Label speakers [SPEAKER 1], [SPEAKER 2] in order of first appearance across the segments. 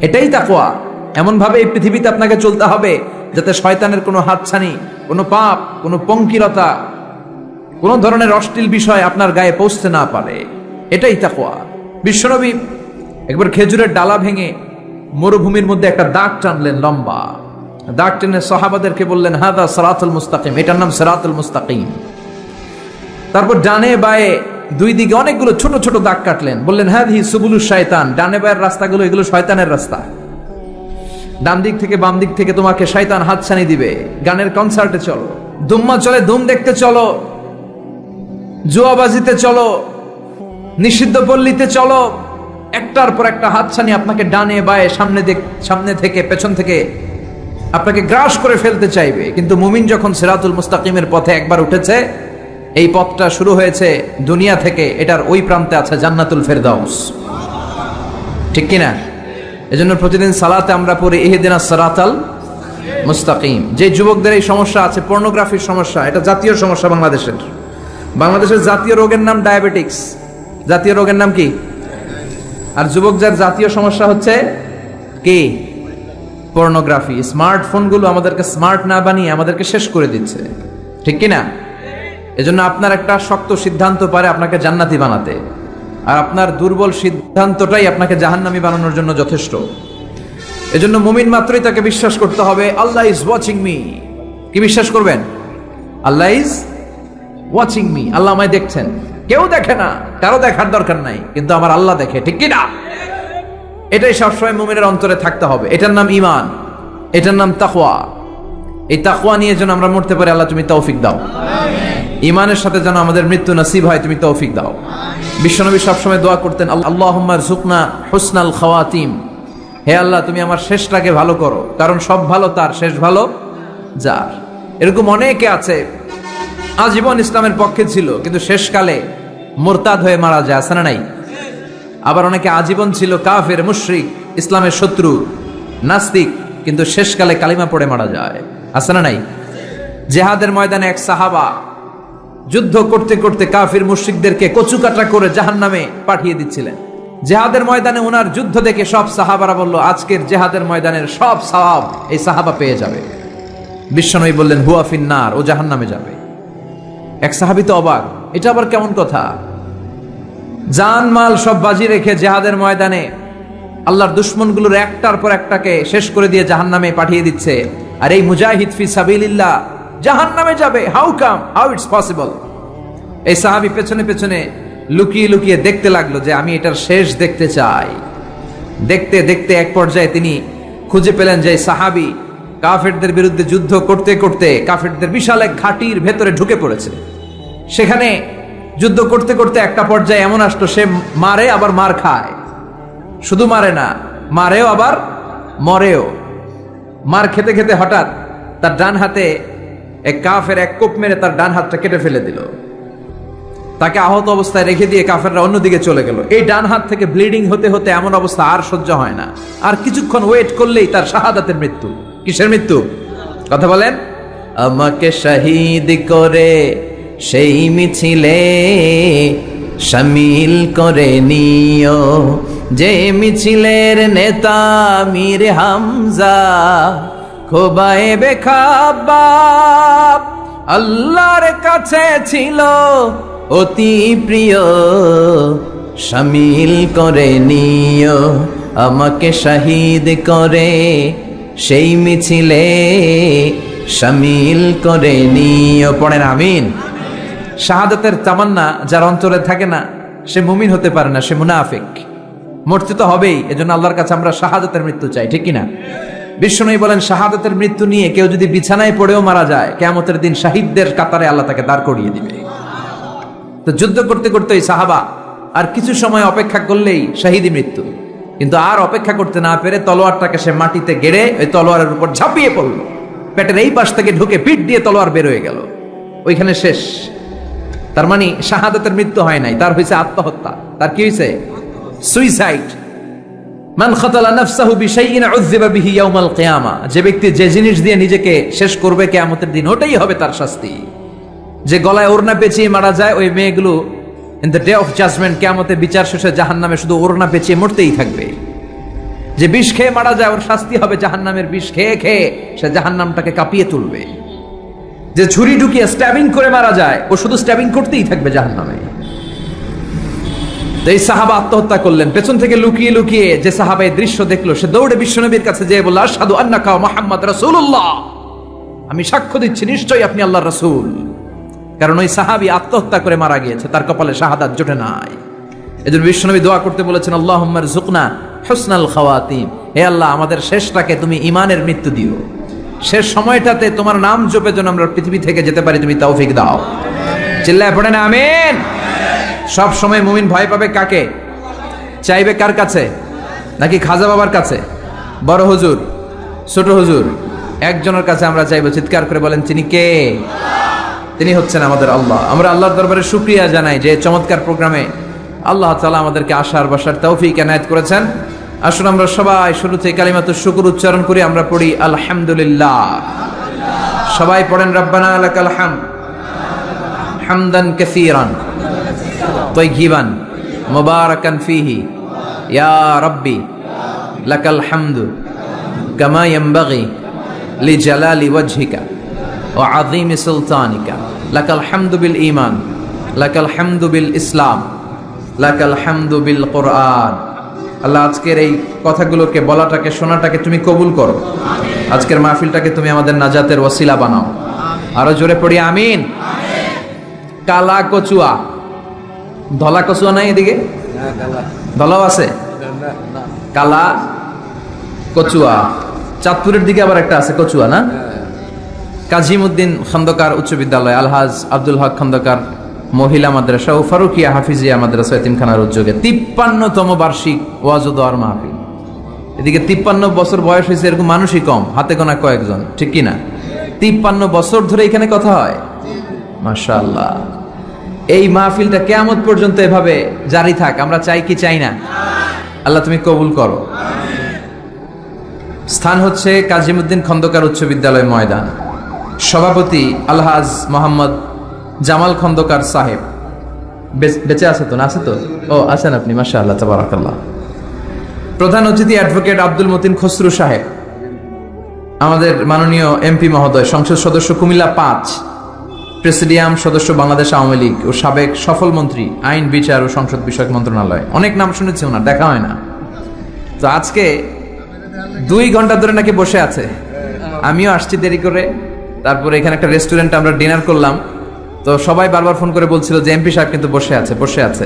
[SPEAKER 1] এটাই তাকওয়া। এমন ভাবে এই পৃথিবীতে আপনাকে চলতে হবে যাতে শয়তানের কোনো হাতছানি, কোনো পাপ, কোনো পঙ্কিলতা, কোনো ধরনের অশ্লীল বিষয় আপনার গায়ে পৌঁছতে না পারে। এটাই তাকওয়া। বিশ্বনবী একবার খেজুরের ডালা ভেঙে মরুভূমির মধ্যে একটা দাগ টানলেন, লম্বা দাগ টেনে সাহাবাদেরকে বললেন, হাদা সিরাতুল মুস্তাকিম, এটার নাম সিরাতুল মুস্তাকিম। তারপর ডানে বায়ে দুই দিকে অনেকগুলো ছোট ছোট দাগ কাটলেন, বললেন, হাদিহি সুবুলুশ শায়তান, ডানে বায়ের রাস্তাগুলো এগুলো শয়তানের রাস্তা। ডান দিক থেকে বাম দিক থেকে তোমাকে শয়তান হাতছানি দিবে। গানের কনসার্টে চলো, দুম্মা চলে ধুম দেখতে চলো, জুয়াবাজিতে চলো, নিষিদ্ধ পল্লীতে চলো, একটার পর একটা হাতছানি আপনাকে ডানে বায়ে সামনে থেকে পেছন থেকে আপনাকে গ্রাস করে ফেলতে চাইবে। কিন্তু মুমিন যখন সিরাতুল মুস্তাকিমের পথে একবার উঠেছে, এই পথটা শুরু হয়েছে দুনিয়া থেকে, এটার ওই প্রান্তে আছে জান্নাতুল ফেরদাউস। ঠিক কিনা? এজন্য প্রতিদিন সালাতে আমরা পড়ি ইহদিনাস সিরাতাল মুস্তাকিম। যে যুবকদের এই সমস্যা আছে, পর্নোগ্রাফির সমস্যা, এটা জাতীয় সমস্যা বাংলাদেশের জাতীয় রোগের নাম ডায়াবেটিক্স। জাতীয় রোগের নাম কি? আর যুবক যার জাতীয় সমস্যা হচ্ছে কি? পর্নোগ্রাফি। স্মার্টফোনগুলো আমাদেরকে স্মার্ট না বানিয়ে আমাদেরকে শেষ করে দিচ্ছে। ঠিক কিনা? এজন্য আপনার একটা শক্ত সিদ্ধান্ত পারে আপনাকে জান্নাতি বানাতে, আর আপনার দুর্বল সিদ্ধান্তটাই আপনাকে জাহান্নামী বানানোর জন্য যথেষ্ট। এজন্য মুমিন মাত্রই তাকে বিশ্বাস করতে হবে, আল্লাহ ইজ ওয়াচিং মি। কি বিশ্বাস করবেন? আল্লাহ ইজ ওয়াচিং মি, আল্লাহ আমায় দেখছেন। কেউ দেখে না, কারো দেখার দরকার নাই, কিন্তু আমার আল্লাহ দেখে। ঠিক কিনা? এটাই সবসময় মুমিনের অন্তরে থাকতে হবে। এটার নাম ঈমান, এটার নাম তাকওয়া। এই তাকওয়া নিয়ে যেন আমরা মরতে পারি, আল্লাহ তুমি তৌফিক দাও। ঈমানের সাথে যেন আমাদের মৃত্যু নসিব হয়, তুমি তৌফিক দাও। বিশ্বনবী সবসময় দোয়া করতেন, আল্লাহুম্মা রযুকনা হুসনাল খাওয়াতিম। হে আল্লাহ, তুমি আমার শেষটাকে ভালো করো, কারণ সব ভালো তার, শেষ ভালো যার। এরকম অনেকে আছে আজীবন ইসলামের পক্ষে ছিল, কিন্তু শেষকালে মুরতাদ হয়ে মারা যায়, আছে না নাই? আবার অনেকে আজীবন ছিল কাফের, মুশরিক, ইসলামের শত্রু, নাস্তিক, কিন্তু শেষকালে কালিমা পড়ে মারা যায়, আছে না নাই? জিহাদের ময়দানে এক সাহাবা যুদ্ধ করতে করতে কাফির মুশরিকদেরকে কচুকাটা করে জাহান্নামে পাঠিয়ে দিচ্ছিলেন। জিহাদের ময়দানে ওনার যুদ্ধ দেখে সব সাহাবারা বলল, আজকের জিহাদের ময়দানের সব সওয়াব এই সাহাবা পেয়ে যাবে। বিশ্বনবী বললেন, হুয়া ফিন্নার, ও জাহান্নামে যাবে। এক সাহাবী তো অবাক, এটা আবার কেমন কথা? জান মাল সব বাজি রেখে জিহাদের ময়দানে আল্লাহর দুশমনগুলোর একটার পর একটাকে শেষ করে দিয়ে জাহান্নামে পাঠিয়ে দিচ্ছে, আর এই মুজাহিদ ফি সাবিলিল্লাহ জাহান্নামে যাবে। How it's possible? এই সাহাবী পেছনে পেছনে লুকিয়ে লুকিয়ে দেখতে লাগলো যে আমি এটার শেষ দেখতে চাই। দেখতে দেখতে এক পর্যায়ে তিনি খুঁজে পেলেন যে সাহাবী কাফেরদের বিরুদ্ধে যুদ্ধ করতে করতে কাফেরদের বিশাল এক ঘাটির ভেতরে ঢুকে পড়েছে। সেখানে যুদ্ধ করতে করতে একটা পর্যায়ে এমন আসলো, সে মারে আবার মার খায়। শুধু মারে না, মারেও আবার মরেও। মার খেতে খেতে হঠাৎ তার ডান হাতে এক কাফের এক কোপ মেরে তার ডান হাতটা কেটে ফেলে দিল। তাকে আহত অবস্থায় রেখে দিয়ে কাফেররা অন্যদিকে চলে গেল। এই ডান হাত থেকে ব্লিডিং হতে হতে এমন অবস্থা আর সহ্য হয় না, আর কিছুক্ষণ ওয়েট করলেই তার শাহাদাতের মৃত্যু। কিসের মৃত্যু? কথা বলেন। আমাকে শহীদ করে সেই মিছিলে শামিল করে নিও, যে মিছিলের নেতা মীর হামজা খোবায়েবে খাব্বাব, আল্লাহর কাছে ছিল অতি প্রিয়, শামিল করে নিও আমাকে শহীদ করে সেই মিছিলে শামিল করে নিও। পড়েন আমিন। শাহাদাতের তামান্না যার অন্তরে থাকে না, সে মুমিন হতে পারে না, সে মুনাফিক। মরতে তো হবেই, এজন্য আল্লাহর কাছে আমরা শাহাদাতের মৃত্যু চাই। ঠিক কিনা? বিশ্বনবী বলেন, শাহাদাতের মৃত্যু নিয়ে কেউ যদি বিছানায় পড়েও মারা যায়, কিয়ামতের দিন শাহিদদের কাতারে আল্লাহ তাকে দাঁড় করিয়ে দিবে। তো যুদ্ধ করতে করতে এই সাহাবা আর কিছু সময় অপেক্ষা করলেই শাহিদি মৃত্যু। কিন্তু আর অপেক্ষা করতে না পেরে তলোয়ারটাকে সে মাটিতে গেড়ে ওই তলোয়ারের উপর ঝাঁপিয়ে পড়ল। পেটের এই পাশ থেকে ঢুকে পিঠ দিয়ে তলোয়ার বের হয়ে গেল, ওইখানে শেষ। তার মানে শাহাদাতের মৃত্যু হয় নাই, তার হয়েছে আত্মহত্যা। তার কি হয়েছে? সুইসাইড। মান খাতালা নাফসাহু বিশাইইন উযযিবা বিহি ইয়াউমাল কিয়ামা। যে ব্যক্তি যে জিনিস দিয়ে নিজেকে শেষ করবে কিয়ামতের দিন, ওটাই হবে তার শাস্তি। যে গলায় ওড়না পেঁচিয়ে মারা যায়, ওই মেয়েগুলো in the day of judgement, কিয়ামতে বিচার শেষে জাহান্নামে শুধু ওড়না পেঁচিয়ে মরতেই থাকবে। যে বিষ খেয়ে মারা যায় ওর শাস্তি হবে জাহান্নামের বিষ খেয়ে খেয়ে সে জাহান্নামটাকে কাঁপিয়ে তুলবে। যে ছুরি ঢুকিয়ে স্ট্যাবিং করে মারা যায় ও শুধু স্ট্যাবিং করতেই থাকবে জাহান্নামে। এই সাহাবা আত্মহত্যা করলেন, পেছন থেকে লুকিয়ে লুকিয়ে যে সাহাবা এই দৃশ্য দেখলো সে দৌড়ে বিশ্বনবীর কাছে যেয়ে বলল, আশহাদু আন্নাকা মুহাম্মদ রাসূলুল্লাহ, আমি সাক্ষ্য দিচ্ছি নিশ্চয়ই আপনি আল্লাহর রাসূল। কারণ ওই সাহাবী আত্মহত্যা করে মারা গিয়েছে, তার কপালে শাহাদাত জোটে নাই। এজন্য বিশ্বনবী দোয়া করতে বলেছেন, আল্লাহুম্মা রযুকনা হুসনাল খাওয়াতিম, হে আল্লাহ আমাদের শেষটাকে তুমি ঈমানের মৃত্যু দিও, শেষ সময়টাতে তোমার নাম জপে যেন আমরা পৃথিবী থেকে যেতে পারি, তুমি তৌফিক দাও। চিল্লায় পড়েন আমিন। সব সময় মুমিন ভয় পাবে কাকে? চাইবে কার কাছে? নাকি খাজা বাবার কাছে, বড় হুজুর, ছোট হুজুর? একজনের কাছে আমরা চাইবো। চিৎকার করে বলেন, তিনি কে? তিনি হচ্ছেন আমাদের আল্লাহ। আমরা আল্লাহর দরবারে শুকরিয়া জানাই যে চমৎকার প্রোগ্রামে আল্লাহ তাআলা আমাদেরকে আসার বসার তৌফিক এনায়েত করেছেন। আসুন আমরা সবাই শুরুতে কালিমাতুশ শুকর উচ্চারণ করি। আমরা পড়ি আলহামদুলিল্লাহ। সবাই পড়েন রব্বানা লাকাল হামদ হামদান কাসীরান তাইয়িবান মুবারাকান ফীহি ইয়া রাব্বি লাকাল হামদু কামা ইয়ানবাগি লিজালালি ওয়াজহিকা ওয়া আযীমি সুলতানিকা লাকাল হামদু বিল ঈমান লাকাল হামদু বিল ইসলাম লাকাল হামদু বিল কোরআন। আল্লাহ আজকের এই কথাগুলোকে বলাটাকে শোনাটাকে তুমি কবুল করো। আজকের মাহফিলটাকে তুমি আমাদের নাজাতের ওসিলা বানাও। আরো জোরে পড়ি আমিন। কালা কচুয়া, ধলা কচুয়া নাই এদিকে? ধলাও আছে? কালা কচুয়া। চাঁদপুরের দিকে আবার একটা আছে কচুয়া, না? কাজিমউদ্দিন খন্দকার উচ্চ বিদ্যালয়, আলহাজ আব্দুল হক খন্দকার মহিলা মাদ্রাসা ও ফারুকিয়া হাফিজিয়া মাদ্রাসা এতিমখানার উদ্যোগে 53তম বার্ষিক ওয়াজ ও দোয়ার মাহফিল। এদিকে 53 বছর বয়স হয়েছে এরকম মানুষই কম, হাতে গোনা কয়েকজন, ঠিক কি না? 53 বছর ধরে এখানে কথা হয়, মাশাআল্লাহ। এই মাহফিলটা কিয়ামত পর্যন্ত এভাবে জারি থাক, আমরা চাই কি চাই না? আল্লাহ তুমি কবুল করো। স্থান হচ্ছে কাজিমউদ্দিন খন্দকার উচ্চ বিদ্যালয় ময়দান। সভাপতি আলহাজ মোহাম্মদ জামাল খন্দকার সাহেব। বেঁচে আছে তো? না আছে তো? ও আছেন আপনি, মাশাআল্লাহ তাবারাকাল্লাহ। প্রধান অতিথি অ্যাডভোকেট আব্দুল মতিন খসরু সাহেব, আমাদের মাননীয় এমপি মহোদয়, সংসদ সদস্য কুমিল্লা 5, প্রেসিডিয়াম সদস্য বাংলাদেশ আওয়ামী লীগ ও সাবেক সফল মন্ত্রী আইন বিচার ও সংসদ বিষয়ক মন্ত্রণালয়। অনেক নাম শুনেছি ওনার, দেখা হয় না। তো আজকে 2 ঘন্টা ধরে নাকি বসে আছে। আমিও আসছি দেরি করে। তারপরে এখানে একটা রেস্টুরেন্টে আমরা ডিনার করলাম। তো সবাই বারবার ফোন করে বলছিল যে এমপি সাহেব কিন্তু বসে আছে, বসে আছে।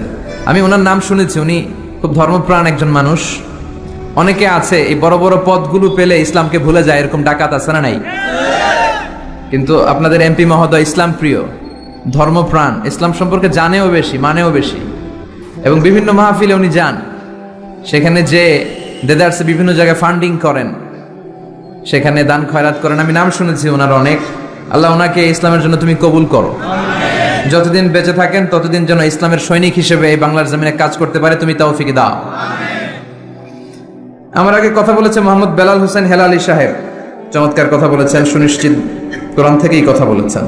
[SPEAKER 1] আমি ওনার নাম শুনেছি, উনি খুব ধর্মপ্রাণ একজন মানুষ। অনেকে আছে এই বড় বড় পদগুলো পেলে ইসলামকে ভুলে যায়, এরকম ডাকাত আছে না নাই? কিন্তু আপনাদের এমপি মহোদয় ইসলাম প্রিয়, ধর্মপ্রাণ, ইসলাম সম্পর্কে জানেও বেশি, মানেও বেশি। এবং বিভিন্ন মাহফিলে উনি যান, সেখানে যে দেদারসে বিভিন্ন জায়গায় ফান্ডিং করেন, সেখানে দান খয়রাত করেন। আমি নাম শুনেছি ওনার অনেক। আল্লাহ ওনাকে ইসলামের জন্য তুমি কবুল করো। যতদিন বেঁচে থাকেন ততদিন যেন ইসলামের সৈনিক হিসেবে এই বাংলার জমিনে কাজ করতে পারে, তুমি তৌফিক দাও। আমার আগে কথা বলেছে মোহাম্মদ বেলাল হোসেন হেলালি সাহেব, চমৎকার কথা বলেছেন, সুনিশ্চিত কোরআন থেকেই কথা বলেছেন।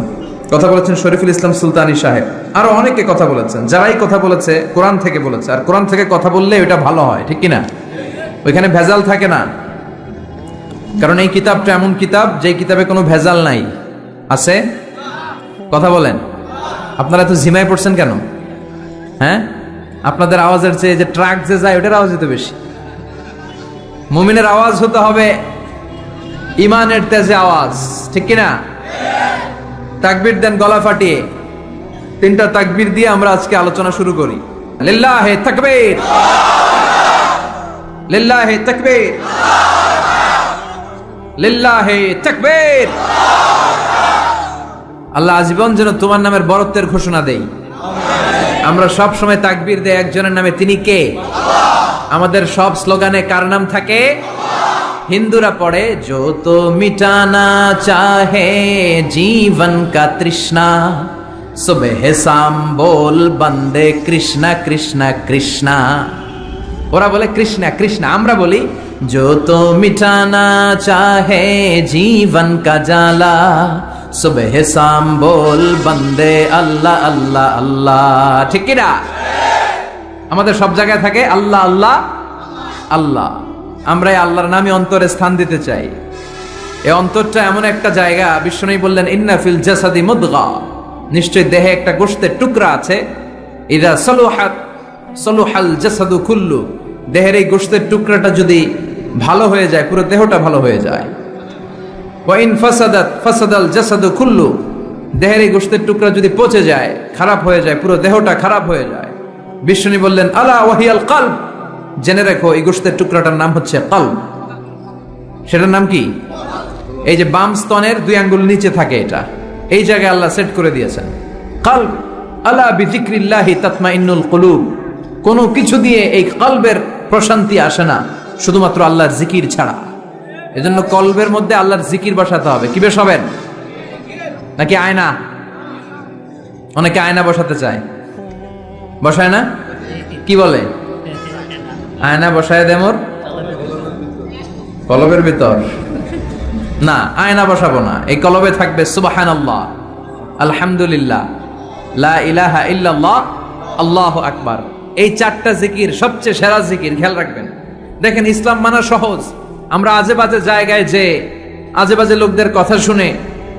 [SPEAKER 1] কথা বলেছেন শরীফুল ইসলাম সুলতানি সাহেব, আরো অনেকে কথা বলেছেন। যারাই কথা বলেছে কোরআন থেকে বলেছে, আর কোরআন থেকে কথা বললে ওটা ভালো হয়, ঠিক কিনা? ওইখানে ভেজাল থাকে না। কারণ এই কিতাবটা এমন কিতাব যে কিতাবে কোনো ভেজাল নাই। আছে? কথা বলেন। আপনারা তো ঝিমায় পড়ছেন কেন? হ্যাঁ, আপনাদের আওয়াজের চেয়ে যে ট্রাক যে যায় ওটার আওয়াজ তো বেশি। মুমিনের আওয়াজ হতে হবে ইমানের তেজে আওয়াজ, ঠিক কিনা? তাকবীর দেন গলা ফাটিয়ে। 3টা তাকবীর দিয়ে আমরা আজকে আলোচনা শুরু করি। লিল্লাহে তাকবীর, লিল্লাহে তাকবীর, লিল্লাহে তাকবীর। আল্লাহ আজীবন যেন তোমার নামের বরত্বের ঘোষণা দেই। আমরা সব সময় তাকবীর দেই একজনের নামে, তিনি কে? আমাদের সব স্লোগানে কার নাম থাকে? হিন্দুরা পড়ে, जो तो मिटाना चाहे जीवन का तृष्णा सुबह शाम बोल बंदे कृष्णा कृष्णा कृष्णा। ওরা বলে কৃষ্ণা কৃষ্ণা, আমরা বলি जो तो मिटाना चाहे जीवन का जाला सुबह शाम बोल बंदे अल्लाह अल्लाह अल्लाह। ঠিক কি না? আমাদের সব জায়গায় থাকে আল্লাহ আল্লাহ আল্লাহ। আমরা এই আল্লাহর নামে অন্তরে স্থান দিতে চাই। এই অন্তরটা এমন একটা জায়গা, বিশ্বনবী বললেন ইন্না ফিল জাসাদি মুদগা, নিশ্চয় দেহে একটা গোশতের টুকরা আছে, ইদা সলুহাত সলুহাল জাসাদু কুল্লু, দেহের এই গোশতের টুকরাটা যদি ভালো হয়ে যায় পুরো দেহটা ভালো হয়ে যায়। ওয়া ইন ফাসাদাত ফাসাদাল জাসাদু কুল্লু, দেহের এই গোশতের টুকরা যদি পচে যায়, খারাপ হয়ে যায়, পুরো দেহটা খারাপ হয়ে যায়। বিশ্বনবী বললেন আলা ওয়াহিয়াল কলব, জেনে রেখো এই গোশতের টুকরাটার নাম হচ্ছে কলব। সেটার নাম কি? এই যে বাম স্তনের 2 আঙ্গুল নিচে থাকে, এটা এই জায়গায় আল্লাহ সেট করে দিয়েছেন কলব। আলা বিযিকরিল্লাহি তাতমাইন্নুল কুলুব, কোনো কিছু দিয়ে এই কলবের প্রশান্তি আসে না শুধুমাত্র আল্লাহর জিকির ছাড়া। এজন্য কলবের মধ্যে আল্লাহর জিকির বসাতে হবে। কি বসাবেন? নাকি আয়না? অনেকে আয়না বসাতে চায়, বসায় না? কি বলে? আয়না বসায় দে মোর কলবের ভিতর। না, আয়না বসাবো না, এই কলবে থাকবে সুবহানাল্লাহ, আলহামদুলিল্লাহ, লা ইলাহা ইল্লাল্লাহ, আল্লাহু আকবার। এই 4টা জিকির সবচেয়ে সেরা জিকির। খেয়াল রাখবেন। দেখেন, ইসলাম মানা সহজ। আমরা আজে বাজে জায়গায় যে আজে বাজে লোকদের কথা শুনে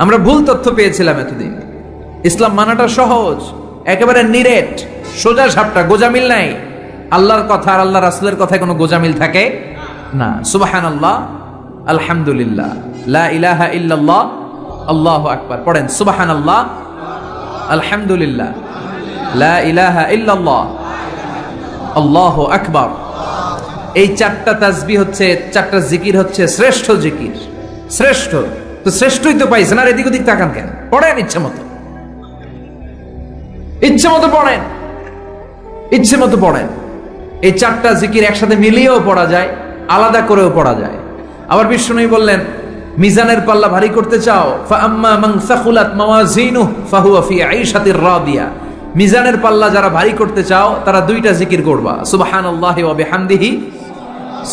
[SPEAKER 1] আমরা ভুল তথ্য পেয়েছিলাম এতদিন। ইসলাম মানাটা সহজ, একেবারে নিরেট, সোজা সাপটা, গোজামিল নাই। আল্লাহর কথা আর আল্লাহ রাসূলের কথায় কোনো গোজামিল থাকে না। সুবহানাল্লাহ, আলহামদুলিল্লাহ, লা ইলাহা ইল্লাল্লাহ, আল্লাহু আকবার। পড়েন সুবহানাল্লাহ, আলহামদুলিল্লাহ, লা ইলাহা ইল্লাল্লাহ, আল্লাহু আকবার। এই 4টা তাসবিহ হচ্ছে, 4টা জিকির হচ্ছে শ্রেষ্ঠ জিকির। শ্রেষ্ঠ তো শ্রেষ্ঠই তো পাইছেন, আর এদিক ওদিক তাকান কেন? পড়েন ইচ্ছে মতো, ইচ্ছে মতো পড়েন, ইচ্ছে মতো পড়েন। এই 4টা জিকির একসাথে মিলিয়েও পড়া যায়, আলাদা করেও পড়া যায়। আবার বিষ্ণুই বললেন, মিজানের পাল্লা ভারী করতে চাও, ফাআম্মা মান সাকুলাত মাওয়াজিনুহু ফাহুয়া ফি আইশাতির রাদিয়া, মিজানের পাল্লা যারা ভারী করতে চাও তারা 2টা জিকির করবা, সুবহানাল্লাহি ওয়া বিহামদিহি,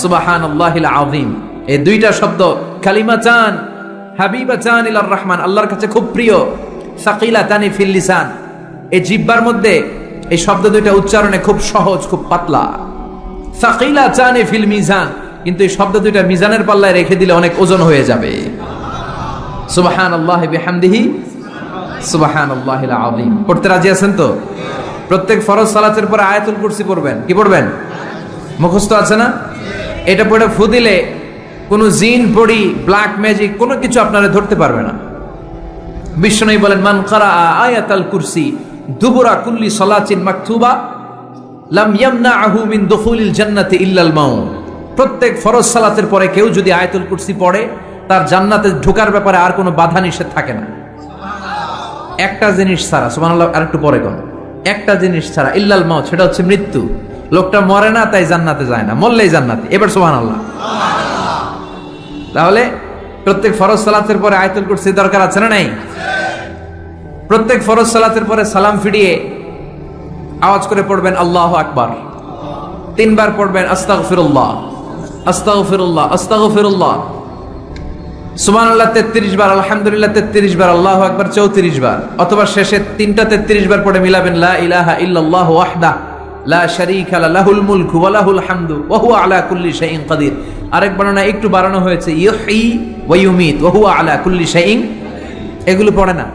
[SPEAKER 1] সুবহানাল্লাহিল আযীম। এই 2টা শব্দ কালিমাতান হাবিবাতান ইলার রহমান, আল্লাহর কাছে খুব প্রিয়। সাকিলাতানি ফিল লিসান, এই জিহ্বার মধ্যে এই শব্দ 2টা উচ্চারণে খুব সহজ, খুব পাতলা। সাকিলাতানি ফিল মিজান, কিন্তু এই শব্দ 2টা মিজানের পাল্লায় রেখে দিলে অনেক ওজন হয়ে যাবে। সুবহানাল্লাহি বিহামদিহি, সুবহানাল্লাহিল আযীম। পড়তে রাজি আছেন তো? প্রত্যেক ফরজ সালাতের পরে আয়াতুল কুরসি পড়বেন। কি পড়বেন? মুখস্থ আছে না? এটা পড়ে ফু দিলে কোনো জিন পড়ি, ব্ল্যাক ম্যাজিক কোনো কিছু আপনারা ধরতে পারবে না। বিষ্ণুই বলেন, মান ক্বারা আয়াতাল কুরসি দুবুরা কুল্লি সালাতিন মাকতুবা লাম ইয়ামনাহু মিন দুখুলিল জান্নাতি ইল্লাল মাউত। প্রত্যেক ফরজ সালাতের পরে কেউ যদি আয়াতুল কুরসি পড়ে, তার জান্নাতে ঢোকার ব্যাপারে আর কোনো বাধা নিষেধ থাকে না। একটা জিনিস ছাড়া, সুবহানাল্লাহ, আর একটু পরে কোন একটা জিনিস ছাড়া, ইল্লাল মাউত, সেটা হচ্ছে মৃত্যু। লোকটা মরে না তাই জান্নাতে যায় না, মরলেই জান্নাতে। এবার সুবহানাল্লাহ। তাহলে প্রত্যেক ফরজ সালাতের পরে আয়াতুল কুরসি দরকার আছে না নাই? প্রত্যেক ফরজ সালাতের পরে সালাম ফিরিয়ে আওয়াজ করে পড়বেন আল্লাহু আকবার। 3 বার পড়বেন আস্তাগফিরুল্লাহ, আস্তাগফিরুল্লাহ, আস্তাগফিরুল্লাহ। সুবহানাল্লাহ 33 বার, আলহামদুলিল্লাহ 33 বার, আল্লাহু আকবার 34 বার। অথবা শেষে 3টা 33 বার পড়ে মিলাবেন লা ইলাহা ইল্লাল্লাহু ওয়াহদাহু লা শারীকা লাহুল মুলকু ওয়া লাহুল হামদু ওয়া হুয়া আলা কুল্লি শাইইন কাদির। আরেক বর্ণনা একটু বাড়ানো হয়েছে, ইউহয়ী ওয়া ইউমীত ওয়া হুয়া আলা কুল্লি শাইইন। এগুলো পড়ে না,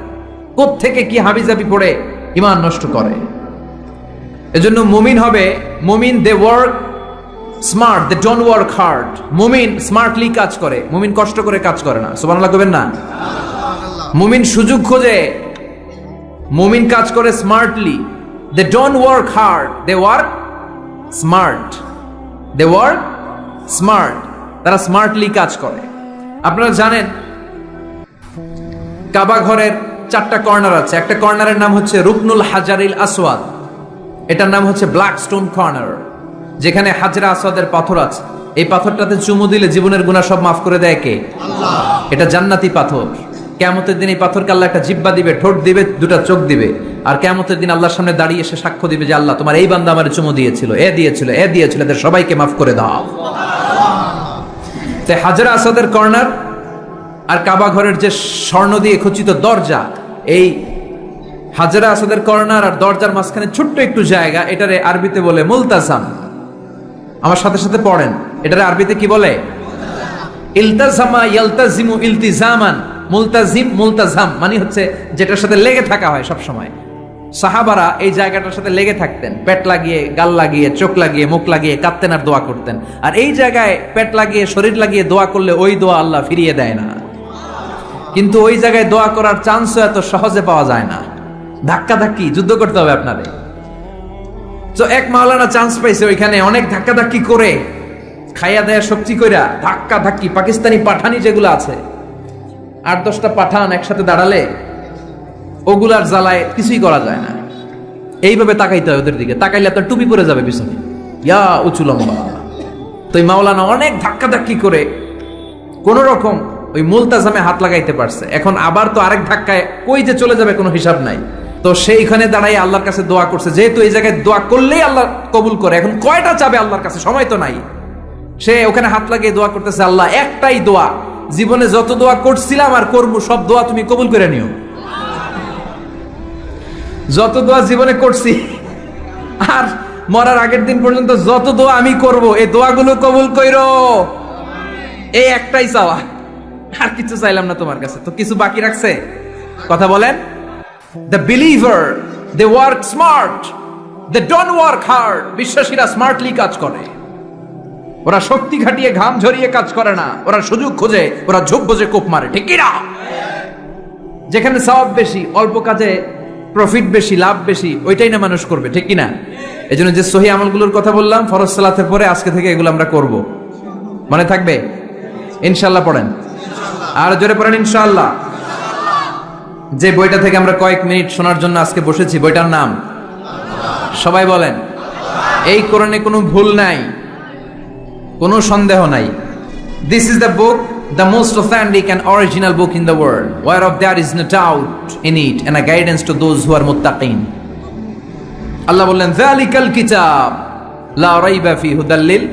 [SPEAKER 1] কোত্থেকে কি হাবিজাবি পড়ে ঈমান নষ্ট করে। এজন্য মুমিন হবে, মুমিন they work smart, they don't work hard. মুমিন স্মার্টলি কাজ করে, মুমিন কষ্ট করে কাজ করে না। সুবহানাল্লাহ কইবেন না? মুমিন সুযোগ খোঁজে, মুমিন কাজ করে smartly. They don't work hard, they work smart, they work smart. তারা স্মার্টলি কাজ করে। আপনারা জানেন কাবা ঘরের 4টা কর্নার আছে। একটা কর্নারের নাম হচ্ছে রুকনুল হাজারিল আসওয়াদ, এটার নাম হচ্ছে ব্ল্যাক স্টোন কর্নার, যেখানে হাজরা আসওয়াদের পাথর আছে। এই পাথরটাতে চুমু দিলে জীবনের গুনাহ সব মাফ করে দেয় কে? আল্লাহ। এটা জান্নাতি পাথর। কিয়ামতের দিন এই পাথরকে আল্লাহ একটা জিহ্বা দিবে, ঠোঁট দিবে, 2টা চোখ দিবে, আর কিয়ামতের দিন আল্লাহর সামনে দাঁড়িয়ে এসে সাক্ষ্য দিবে যে আল্লাহ তোমার এই বান্দা আমারে চুমু দিয়েছিল, এ দিয়েছিল, এ দিয়েছিল, এদের সবাইকে মাফ করে দাও। তাই হাজরা আসওয়াদের কর্নার আর কাবা ঘরের যে স্বর্ণ দিয়ে খচিত দরজা, এই হাজরা আসওয়াদের কর্নার আর দরজার মাঝখানে ছোট্ট একটু জায়গা, এটারে আরবিতে বলে মুলতাজাম। আমার সাথে সাথে পড়েন, এটার আরবিতে কি বলে? ইলতাজামা ইয়ালতাজিমু ইলতিজামান, মুলতাজিম মুলতাজাম মানে হচ্ছে যেটার সাথে লেগে থাকা হয় সব সময়। সাহাবারা এই জায়গাটার সাথে লেগে থাকতেন, পেট লাগিয়ে, গাল লাগিয়ে, চোখ লাগিয়ে, মুখ লাগিয়ে কাঁদতেন আর দোয়া করতেন। আর এই জায়গায় পেট লাগিয়ে, শরীর লাগিয়ে দোয়া করলে ওই দোয়া আল্লাহ ফিরিয়ে দেয় না। কিন্তু ওই জায়গায় দোয়া করার চান্সও এত সহজে পাওয়া যায় না, ধাক্কা ধাক্কি যুদ্ধ করতে হবে আপনাদের। তো এক মাওলানা চান্স পাইছে ওইখানে, অনেক ধাক্কা ধাক্কি করে, খাইয়া দেয়া সবজি কইরা ধাক্কা ধাক্কি, পাকিস্তানি পাঠানি যেগুলো আছে 8-10টা পাঠান একসাথে দাঁড়ালে ওগুলার জ্বালায় কিছুই করা যায় না। এইভাবে তাকাইতে হয় ওদের দিকে, তাকাইলে আপনার টুপি পরে যাবে পিছনে, ইয়া উঁচু লম্বা। তো এই মাওলানা অনেক ধাক্কা ধাক্কি করে কোন রকম ওই মুলতাজামে হাত লাগাইতে পারছে। এখন আবার তো আরেক ধাক্কায় কই যে চলে যাবে কোনো হিসাব নাই। তো সেইখানে দাঁড়াই আল্লাহর কাছে দোয়া করছে, যেহেতু এই জায়গায় দোয়া করলেই আল্লাহ কবুল করে, এখন কয়টা চাবে আল্লাহর কাছে, সময় তো নাই। সে ওখানে হাত লাগিয়ে দোয়া করতেছে, আল্লাহ একটাই দোয়া, জীবনে যত দোয়া করছিলাম আর করবো সব দোয়া তুমি কবুল করে নিও। যত দোয়া জীবনে করছি আর মরার আগের দিন পর্যন্ত যত দোয়া আমি করব, এই দোয়াগুলো কবুল কইরো, এই একটাই চাওয়া, আর কিছু চাইলাম না তোমার কাছে। তো কিছু বাকি রাখছে? কথা বলেন। The believer, they work smart, they don't work hard. বিশ্বাসীরা স্মার্টলি কাজ করে, ওরা শক্তি খাটিয়ে ঘাম ঝরিয়ে কাজ করে না, ওরা সুযোগ খোঁজে, ওরা ঝোপ বোঝে কোপ মারে, ঠিক কি না? যেখানে সওয়াব বেশি, অল্প কাজে প্রফিট বেশি, লাভ বেশি, ওইটাই না মানুষ করবে, ঠিক কি না? এই জন্য যে সহি আমলগুলোর কথা বললাম ফরজ সালাতের পরে, আজকে থেকে এগুলো আমরা করব, মনে থাকবে ইনশাআল্লাহ। পড়েন আর জোরে পড়েন ইনশাআল্লাহ। যে বইটা থেকে আমরা কয়েক মিনিট শোনার জন্য আজকে বসেছি, বইটার নাম সবাই বলেন। এই কোরআনে কোনো ভুল নাই, কোনো সন্দেহ নাই। This is the book, the most authentic and original book in the world, whereof there is no doubt in it, and a guidance to those who are muttaqin. আল্লাহ বললেন যালিকাল কিতাব লা রাইবা ফিহি হুদাল লিল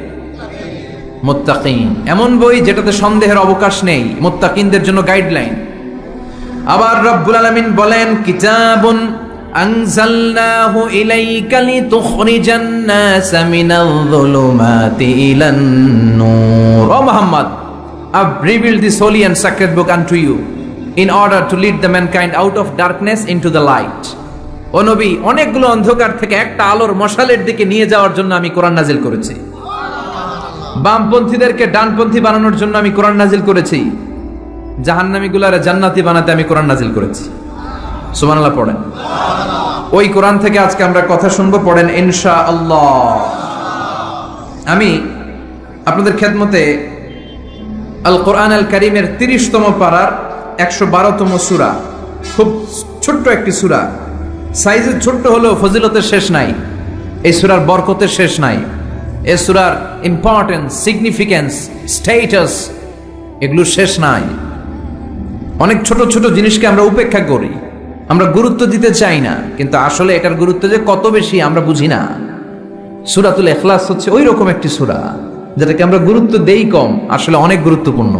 [SPEAKER 1] মুত্তাকিন, এমন বই যেটাতে সন্দেহের অবকাশ নেই, মুত্তাকিনদের জন্য গাইডলাইন। আবার রব্বুল আলামিন বলেন কিতাবুন আনজালনাহু ইলাইকা লিতুখরিজান নাসা মিনাল যুলুমাতি ইলান নূর। ও Muhammad, I've revealed this holy and sacred book unto you in order to lead the mankind out of darkness into the light. ও নবী, অনেকগুলো অন্ধকার থেকে একটা আলোর মশালের দিকে নিয়ে যাওয়ার জন্য আমি কোরআন নাজিল করেছি। বামপন্থীদেরকে ডানপন্থী বানানোর জন্য আমি কোরআন নাজিল করেছি। জাহান্নামীগুলারে জান্নাতি বানাতে আমি কোরআন নাজিল করেছি। সুবহানাল্লাহ পড়েন। ওই কোরআন থেকে আজকে আমরা কথা শুনবো, পড়েন ইনশাআল্লাহ। আমি আপনাদের খেদমতে আল কোরআন আল কারীমের 30তম পারার 112তম সূরা, খুব ছোট্ট একটি সূরা, সাইজে ছোট্ট হলেও ফজিলতের শেষ নাই, এই সূরার বরকতের শেষ নাই, এই সূরার ইম্পর্টেন্স, সিগনিফিকেন্স, স্ট্যাটাস, এগুলো শেষ নাই। অনেক ছোট ছোট জিনিসকে আমরা উপেক্ষা করি, আমরা গুরুত্ব দিতে চাই না, কিন্তু আসলে এটার গুরুত্ব যে কত বেশি আমরা বুঝি না। সূরাতুল ইখলাস হচ্ছে ওই রকম একটি সূরা যেটাকে আমরা গুরুত্ব দেই কম, আসলে অনেক গুরুত্বপূর্ণ।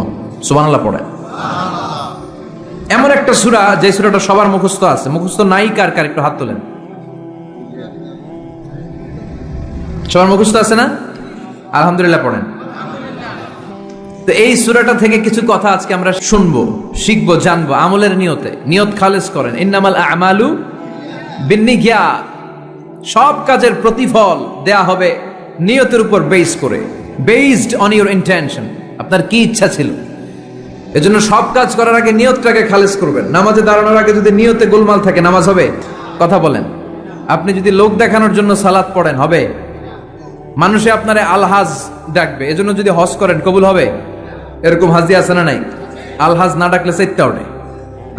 [SPEAKER 1] সুবহানাল্লাহ পড়ে। এমন একটা সূরা যে সূরাটা সবার মুখস্থ আছে, মুখস্থ নাই কার কার একটু হাত তোলেন। সবার মুখস্থ আছে না? আলহামদুলিল্লাহ পড়েন। তো এই সূরাটা থেকে কিছু কথা আজকে আমরা শুনবো, শিখবো, জানবো, আমলের নিয়তে। নিয়ত খালেস করেন, ইন্নামাল আমালু বিন্নিয়াত। সব কাজের প্রতিফল দেয়া হবে নিয়তের উপর বেস করে, বেসড অন ইউর ইন্টেনশন। আপনার কি ইচ্ছা ছিল, এজন্য সব কাজ করার আগে নিয়তটাকে খালেস করবেন। নামাজে দাঁড়ানোর আগে যদি নিয়তে গোলমাল থাকে, নামাজ হবে? কথা বলেন। আপনি যদি লোক দেখানোর জন্য সালাত পড়েন, হবে? মানুষে আপনারে আলহাজ ডাকবে, এজন্য যদি হজ করেন, কবুল হবে? এরকম হাজি আছে না নাই? আলহাজ না ডাকলে চাইতে ওঠে,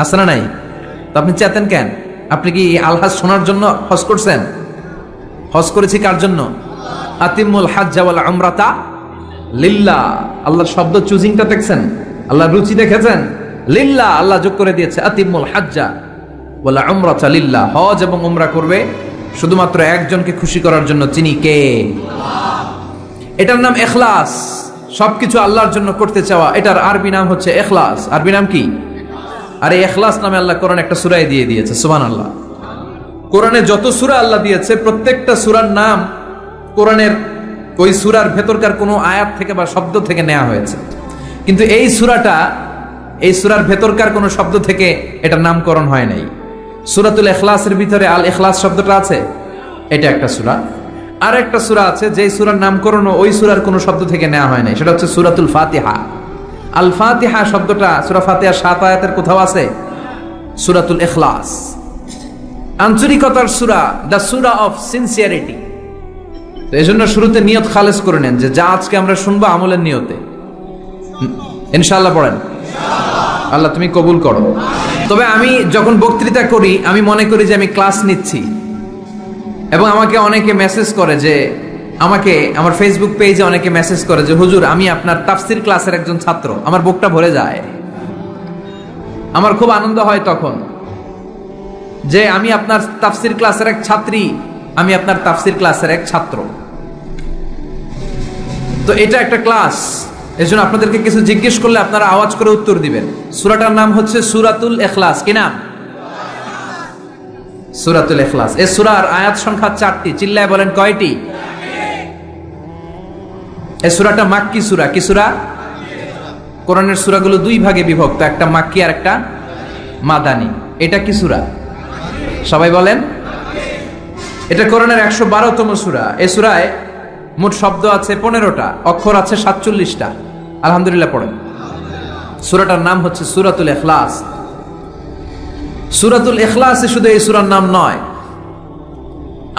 [SPEAKER 1] আছে না নাই? তো আপনি চেতেন কেন? আপনি কি আলহাজ শোনার জন্য হজ করছেন? হজ করেছি কার জন্য? আতিমুল হাজ্জা ওয়াল উমরাতা লিল্লাহ। আল্লাহর শব্দ চুজিংটা দেখছেন? আল্লাহর রুচি দেখেছেন? লিল্লাহ, আল্লাহ যোগ করে দিয়েছে আতিমুল হাজ্জা ওয়াল উমরাতা লিল্লাহ। হজ এবং উমরা করবে শুধুমাত্র একজনকে খুশি করার জন্য, তিনি কে? এটার নাম ইখলাস। সবকিছু আল্লাহর জন্য করতে চাওয়া, এটার আরবি নাম হচ্ছে ইখলাস। আরবি নাম কি? আর এই ইখলাস নামে আল্লাহ কোরআন একটা সূরায় দিয়ে দিয়েছে। সুবহানাল্লাহ। কোরআনে যত সূরা আল্লাহ দিয়েছে, প্রত্যেকটা সূরার নাম কোরআনের ওই সূরার ভেতরকার কোনো আয়াত থেকে বা শব্দ থেকে নেওয়া হয়েছে, কিন্তু এই সূরার ভেতরকার কোনো শব্দ থেকে এটার নামকরণ হয় নাই। সূরাতুল ইখলাসের ভিতরে আল ইখলাস শব্দটা আছে, এটা একটা সূরা। আর একটা সূরা আছে যে সূরার নামকরণ ওই সূরার কোনো শব্দ থেকে নেওয়া হয় নাই, সেটা হচ্ছে সূরাতুল ফাতিহা। আল ফাতিহা শব্দটা সূরা ফাতিহা 7 আয়াতের কোথাও আছে? সূরাতুল ইখলাস আন্তরিকতার সূরা, দ্য সূরা অফ সিনসিয়ারিটি। তো এই জন্য শুরুতে নিয়ত খালেস করে নেন যে যা আজকে আমরা শুনবো আমলের নিয়তে ইনশাআল্লাহ পড়েন, আল্লাহ তুমি কবুল করো। তবে আমি যখন বক্তৃতা করি আমি মনে করি যে আমি ক্লাস নিচ্ছি, এবং আমাকে অনেকে মেসেজ করে যে আমাকে আমার ফেসবুক পেজে অনেকে মেসেজ করে যে হুজুর আমি আপনার তাফসির ক্লাসের একজন ছাত্র। আমার বুকটা ভরে যায়, আমার খুব আনন্দ হয় তখন যে আমি আপনার তাফসির ক্লাসের এক ছাত্রী, আমি আপনার তাফসির ক্লাসের এক ছাত্র। তো এটা একটা ক্লাস, এজন্য আপনাদেরকে কিছু জিজ্ঞেস করলে আপনারা আওয়াজ করে উত্তর দিবেন। সূরাটার নাম হচ্ছে সূরাতুল ইখলাস। কি নাম? সূরাতুল ইখলাস। এই সূরার আয়াত সংখ্যা 4টি। চিল্লায় বলেন কয়টি? এই সূরাটা মাক্কি সূরা। কি সূরা? কোরআনের সূরাগুলো দুই ভাগে বিভক্ত, একটা মাক্কি আর একটা মাদানী। এটা কি সূরা? সবাই বলেন। এটা কোরআনের 112তম সূরা। এই সূরায় মোট শব্দ আছে 15টা, অক্ষর আছে 47টা। আলহামদুলিল্লাহ পড়েন। সূরাটার নাম হচ্ছে সূরাতুল ইখলাস। সূরাতুল ইখলাসে শুধু এই সূরার নাম নয়,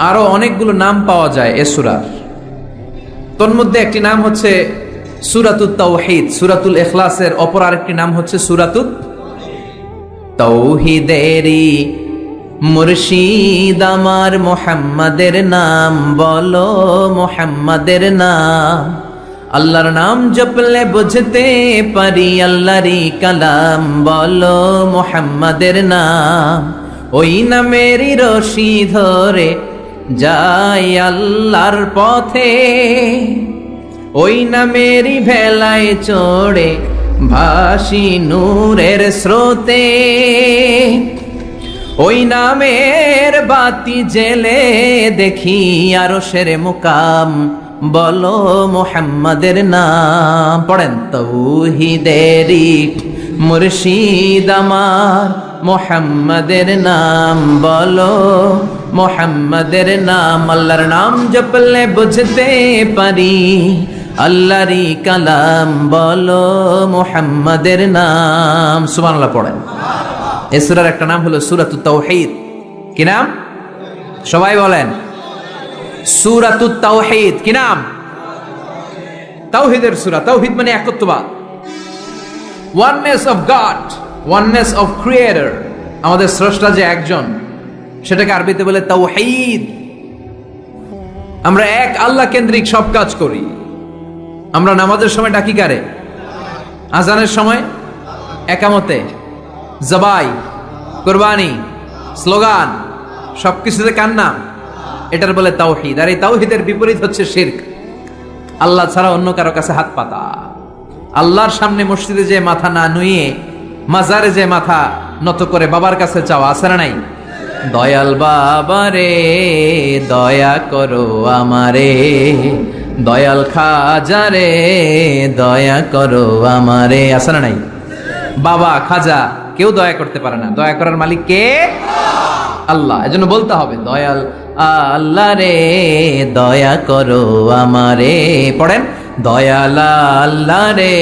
[SPEAKER 1] আরো অনেকগুলো নাম পাওয়া যায় এই সূরার। তন্মধ্যে একটি নাম হচ্ছে সূরাতুত তাওহীদ। সূরাতুল ইখলাসের অপর আরেকটি নাম হচ্ছে সূরাতুত তাওহীদেরি মুর্শিদ আমার মুহাম্মাদের নাম বলো, মুহাম্মাদের নাম। আল্লাহর নাম জপলে বুঝতে পারি আল্লাহরই কালাম বলো, মুহাম্মাদের নাম। ওই নামেরই রশি ধরে যাই আল্লাহর পথে, ওই নামেরই ভেলায় চড়ে ভাসি নূরের স্রোতে। ওই নামের বাতি জেলে দেখি আরশের মুকাম বলো, মুহাম্মাদের নাম। পড়েন। তাওহীদেরি মুর্শিদ আমার মুহাম্মাদের নাম বলো, মুহাম্মাদের নাম। আল্লাহর নাম জপলে বুঝতে পারি আল্লাহরই কালাম বলো, মুহাম্মাদের নাম। সুবহানাল্লাহ পড়েন। এই সূরার একটা নাম হলো সূরাতুত তাওহীদ। কি নাম? সবাই বলেন। সূরাতুত তাওহীদ। কি নাম? তাওহীদের সূরা। তাওহীদ মানে একত্ববাদ, oneness of God, oneness of creator. আমাদের স্রষ্টা যে একজন, সেটাকে আরবিতে বলে তাওহীদ। আমরা এক আল্লাহ কেন্দ্রিক সব কাজ করি। আমরা নামাজের সময় ডাকি কারে? আজানের সময়, একামতে, জবাই, কুরবানি, স্লোগান, সবকিছুতে কার নাম? এটার বলে তাওহীদ। আর এই তাওহীদের বিপরীত হচ্ছে শিরক, আল্লাহ ছাড়া অন্য কারো কাছে হাত পাতা। আল্লাহর সামনে মসজিদে যে মাথা না নুয়ে মাজারে যে মাথা নত করে বাবার কাছে চাওয়া, আছে না নাই? দয়াল বাবা রে দয়া করো আমারে, দয়াল খাজা রে দয়া করো আমারে, আছে না নাই? বাবা খাজা কেউ দয়া করতে পারে না, দয়া করার মালিক কে? আল্লাহ। এজন্য বলতে হবে দয়াল আল্লাহ রে দয়া করো আমারে। পড়েন। দয়াল আল্লাহ রে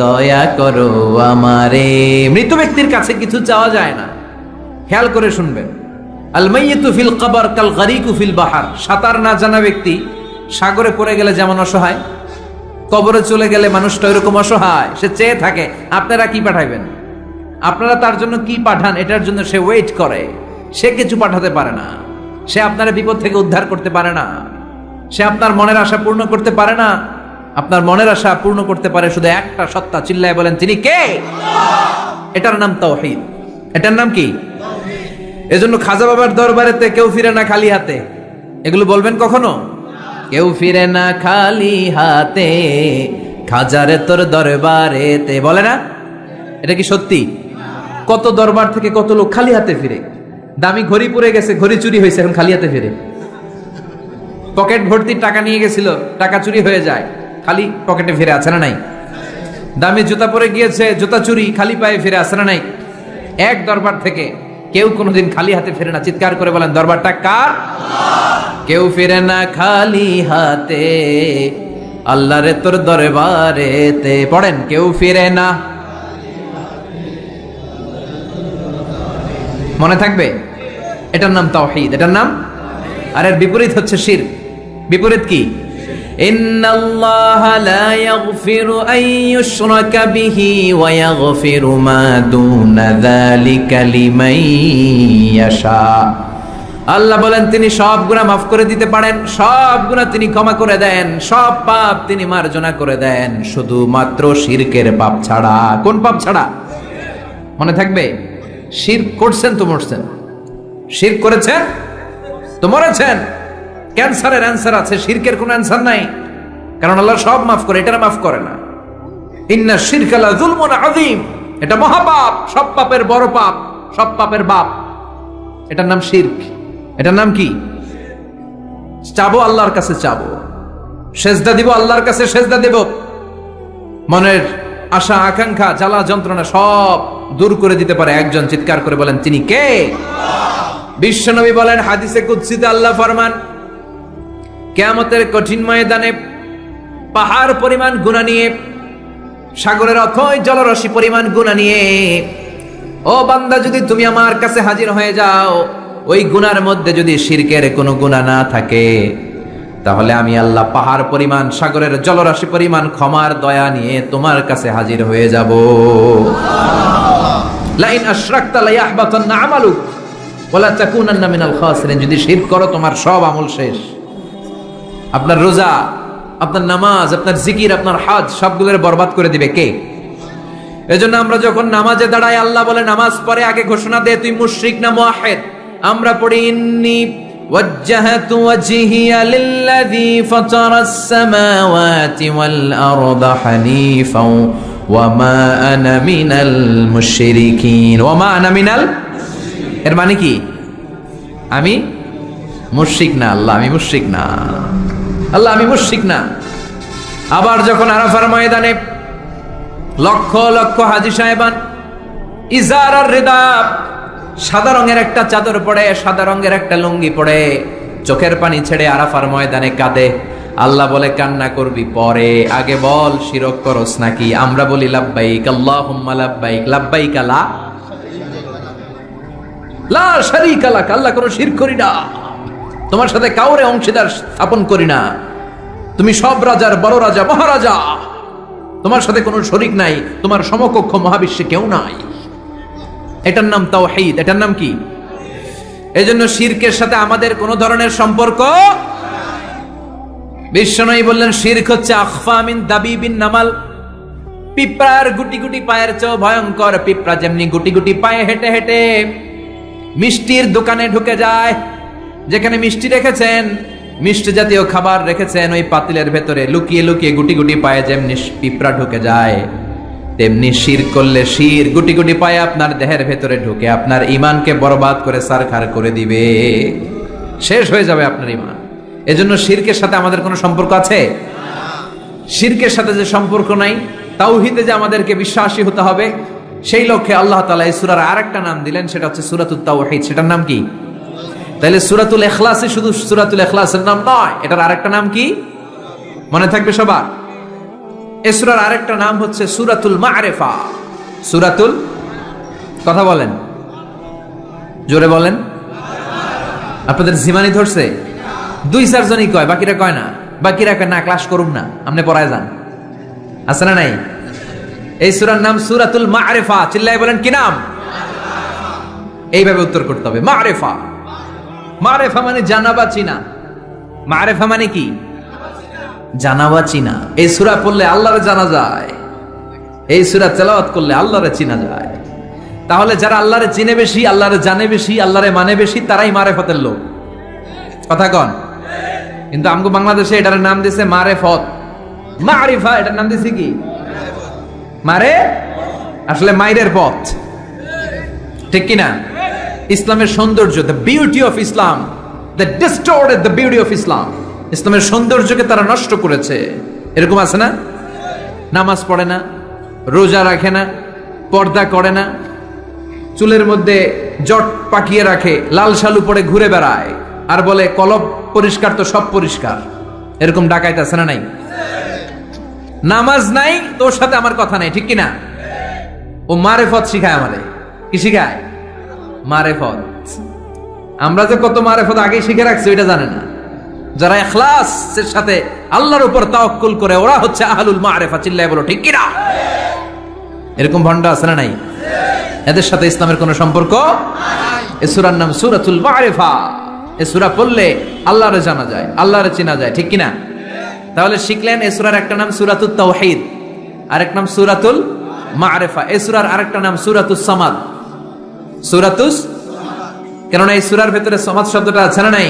[SPEAKER 1] দয়া করো আমারে। মৃত ব্যক্তির কাছে কিছু চাওয়া যায় না, খেয়াল করে শুনবেন। আল মাইয়িতু ফিল কবর কাল গরিকু ফিল বাহার। সাঁতার না জানা ব্যক্তি সাগরে পড়ে গেলে যেমন অসহায়, কবরে চলে গেলে মানুষটা এরকম অসহায়, সে চেয়ে থাকে আপনারা কি পাঠাইবেন, আপনারা তার জন্য কি পাঠান, এটার জন্য সে ওয়েট করে। সে কিছু পাঠাতে পারে না, সে আপনার বিপদ থেকে উদ্ধার করতে পারে না, সে আপনার মনের আশা পূর্ণ করতে পারে না। আপনার মনের আশা পূর্ণ করতে পারে শুধু একটা সত্তা। চিল্লায় বলেন তিনি কে? এটার নাম তাওহীদ। এটার নাম কি? এজন্য খাজা বাবার দরবারেতে কেউ ফিরে না খালি হাতে, এগুলো বলবেন কখনো? কেউ ফিরে না খালি হাতে, খাজারে তোর দরবারেতে, বলে না? এটা কি সত্যি? কত দরবার থেকে কত লোক খালি হাতে ফিরে। দামি ঘড়ি পরে গেছে, ঘড়ি চুরি হয়েছে, এখন খালি হাতে ফিরে। পকেট ভর্তি টাকা নিয়ে গেছিল, টাকা চুরি হয়ে যায়, খালি পকেটে ফিরে আছে না নাই? দামি জুতা পরে গিয়েছে, জুতা চুরি, খালি পায়ে ফিরে আছে না নাই? এক দরবার থেকে কেউ কোনোদিন খালি হাতে ফিরে না। চিৎকার করে বলেন, দরবারটা কার? কেউ ফিরে না খালি হাতে, আল্লাহরে তোর দরবারেতে। পড়েন, কেউ ফিরে না। মনে থাকবে? এটার নাম তাওহীদ, এটার নাম। আর এর বিপরীত হচ্ছে শিরক। বিপরীত কি? ইন্নাল্লাহা লা ইয়াগফিরু আন ইউশরাকা বিহি ওয়া ইয়াগফিরু মা দুনা যালিকা লিমান ইয়াশা। আল্লাহ বলেন তিনি সব গুনাহ মাফ করে দিতে পারেন, সব গুনাহ তিনি ক্ষমা করে দেন, সব পাপ তিনি মার্জনা করে দেন, শুধুমাত্র শিরকের পাপ ছাড়া। কোন পাপ ছাড়া? মনে থাকবে? শিরক করছেন তো মরছেন, শিরক করেছেন তো মরেছেন। ক্যান্সারের অ্যান্সার আছে, শিরকের কোনো অ্যান্সার নাই, কারণ আল্লাহ সব মাফ করে, এটা মাফ করে না। ইন্না শিরকা লা যুলমুন আযীম, এটা মহাপাপ, সব পাপের বড় পাপ, সব পাপের বাপ। এটার নাম শিরক। এটার নাম কি? চাবো আল্লাহর কাছে, চাবো, সেজদা দিব আল্লাহর কাছে, সেজদা দেব। মনের আশা আকাঙ্ক্ষা জ্বালা যন্ত্রণা সব দূর করে দিতে পারে একজন। চিৎকার করে বলেন, তিনি কে? বিশ্বনবী বলেন হাদিসে কুদসিতে, আল্লাহ ফরমান, কিয়ামতের কঠিন ময়দানে পাহাড় পরিমাণ গুনাহ নিয়ে, সাগরের অথই জলরাশি পরিমাণ গুনাহ নিয়ে, ও বান্দা যদি তুমি আমার কাছে হাজির হয়ে যাও, ওই গুনার মধ্যে যদি শিরকের কোনো গুনাহ না থাকে, তাহলে আমি আল্লাহ পাহাড় পরিমাণ, সাগরের জলরাশি পরিমাণ ক্ষমার দয়া নিয়ে তোমার কাছে হাজির হয়ে যাব। লাইন আশরাকতা লা ইয়াহবাতান্না আমালুক ওয়া লা তাকুনান্না মিনাল খাসিরিন। যদি শিরক করো তোমার সব আমল শেষ। আপনার রোজা, আপনার নামাজ, আপনার জিকির, আপনার হজ সবগুলোর বরবাদ করে দিবে কে? এজন্য আমরা যখন নামাজে দাঁড়াই, আল্লাহ বলে নামাজ পড়ে আগে ঘোষণা দে তুই মুশরিক না মুওয়াহহিদ। আমরা পড়ি ইন্নী ওয়াজ্জাহাতু ওয়াজহিয়া লিল্লাযী ফাতারাস সামাওয়াতি ওয়াল আরদা হানিফাও ওয়া মা আনা মিনাল মুশরিকিন। ওয়া মা আনা মিনাল, এর মানে কি? আমি মুশরিক না, আল্লাহ আমি মুশরিক না, আল্লাহ আমি মুশরিক না। আবার যখন আরাফার ময়দানে লক্ষ লক্ষ হাজী সাহেবান ইজার আর রিদা, সাদা রঙের একটা চাদর পরে, সাদা রঙের একটা লুঙ্গি পরে, চোখের পানি ছেড়ে আরাফার ময়দানে কাঁদে। আল্লাহ বলে কান্না করবি পরে, আগে বল শিরক করস নাকি? আমরা বলি লাব্বাইক আল্লাহুম্মা লাব্বাইক, লাব্বাইক লা শারীকা লাক, আল্লাহ কোনো শিরক করি না, তোমার সাথে কাউরে অংশীদার স্থাপন করি না, তুমি সব রাজার বড় রাজা, মহারাজা, তোমার সাথে কোনো শরীক নাই, তোমার সমকক্ষ মহাবিশ্বে কেউ নাই। এটার নাম তাওহীদ। এটার নাম কি? এজন্য শিরকের সাথে আমাদের কোনো ধরনের সম্পর্ক। বিশ্বনবী বললেন শিরক হচ্ছে আখফা মিন দাবিবিন নামাল, পিঁপড়ার গুটি গুটি পায়ের চেয়েও ভয়ঙ্কর। পিঁপড়া যেমনি গুটি গুটি পায়ে হেঁটে হেঁটে মিষ্টির দোকানে ঢুকে যায়, যেখানে মিষ্টি রেখেছেন, মিষ্টি জাতীয় খাবার রেখেছেন, ওই পাতিলের ভেতরে লুকিয়ে লুকিয়ে গুটি গুটি পায়ে যেমনি পিঁপড়া ঢুকে যায়, তেমনি শিরক করলে শির গুটি গুটি পায়ে আপনার দেহের ভেতরে ঢুকে আপনার ঈমানকে বরবাদ করে সারখার করে দিবে, শেষ হয়ে যাবে আপনার ঈমান। এজন্য শিরকের সাথে আমাদের কোনো সম্পর্ক আছে? শিরকের সাথে যে সম্পর্ক নাই, তাওহীদে যে আমাদেরকে বিশ্বাসী হতে হবে, সেই লক্ষ্যে আল্লাহ তাআলা এই সূরার আরেকটা নাম দিলেন, সেটা হচ্ছে সূরাতুত তাওহীদ। সেটার নাম কি? তাহলে সূরাতুল ইখলাসে শুধু সূরাতুল ইখলাসের নাম নয়, এটার আরেকটা নাম কি মনে থাকবে সবার? এই সূরার আরেকটা নাম হচ্ছে সূরাতুল মা'রিফা। সূরাতুল, কথা বলেন, জোরে বলেন। আপনাদের জিমানি ধরছে? 2-4 জনই কয়, বাকিরা কয় না। বাকিরা কয় না ক্লাস করুম না, আপনি পড়ায় যান। আছে না নাই? এই সূরার নাম সূরাতুল মা'রিফা। চিল্লায় বলেন কি নাম? এইভাবে উত্তর করতে হবে, মা'রিফা। মা'রিফা মানে জানা বা চিনা। মা'রিফা মানে কি? জানা বা চিনা। এই সূরা পড়লে আল্লাহরে জানা যায়, এই সূরা তেলাওয়াত করলে আল্লাহরে চিনা যায়। তাহলে যারা আল্লাহরে চিনে বেশি, আল্লাহরে জানে বেশি, আল্লাহরে মানে বেশি, তারাই মারেফতের লোক। কথা কন? কিন্তু আমগো বাংলাদেশে এটার নাম দিয়েছে মারেফত। মারিফা এটার নাম দিয়েছে কি? মারে, আসলে মাইরের পথ, ঠিক কিনা? ইসলামের সৌন্দর্য, the beauty of Islam, the distorted the beauty of Islam. ইসলামের সৌন্দর্যকে তারা নষ্ট করেছে। এরকম আছে না? নামাজ পড়ে না, রোজা রাখে না, পর্দা করে না, চুলের মধ্যে জট পাকিয়ে রাখে, লাল শালু পরে ঘুরে বেড়ায়, আর বলে কলব পরিষ্কার তো সব পরিষ্কার। এরকম ডাকাইত আছে না নাই? নামাজ নাই, তোর সাথে আমার কথা নাই, ঠিক কিনা? ও মারেফত শিখায় আমারে। কি শিখায়? মারেফত। আমরা যে কত মারেফত আগে শিখে রাখছি ওইটা জানে না। যারা ইখলাসের সাথে আল্লাহর উপর তাওয়াক্কুল করে ওরা হচ্ছে আহলুল মারেফা। চিল্লায় বলো ঠিক কিনা? এরকম ভণ্ড আছে না নাই? এদের সাথে ইসলামের কোনো সম্পর্ক নাই। এই সূরার নাম সূরাতুল মারিফা। এই সূরা পড়লে আল্লাহরে জানা যায়, আল্লাহরে চেনা যায়, ঠিক কিনা? তাহলে শিখলেন এই সূরার একটা নাম সূরাতুত তাওহীদ, আরেক নাম সূরাতুল মারিফা। এই সূরার আরেকটা নাম সূরাতুস সামাদ। সূরাতুস, কেননা এই সূরার ভেতরে সামাদ শব্দটা আছে না নাই?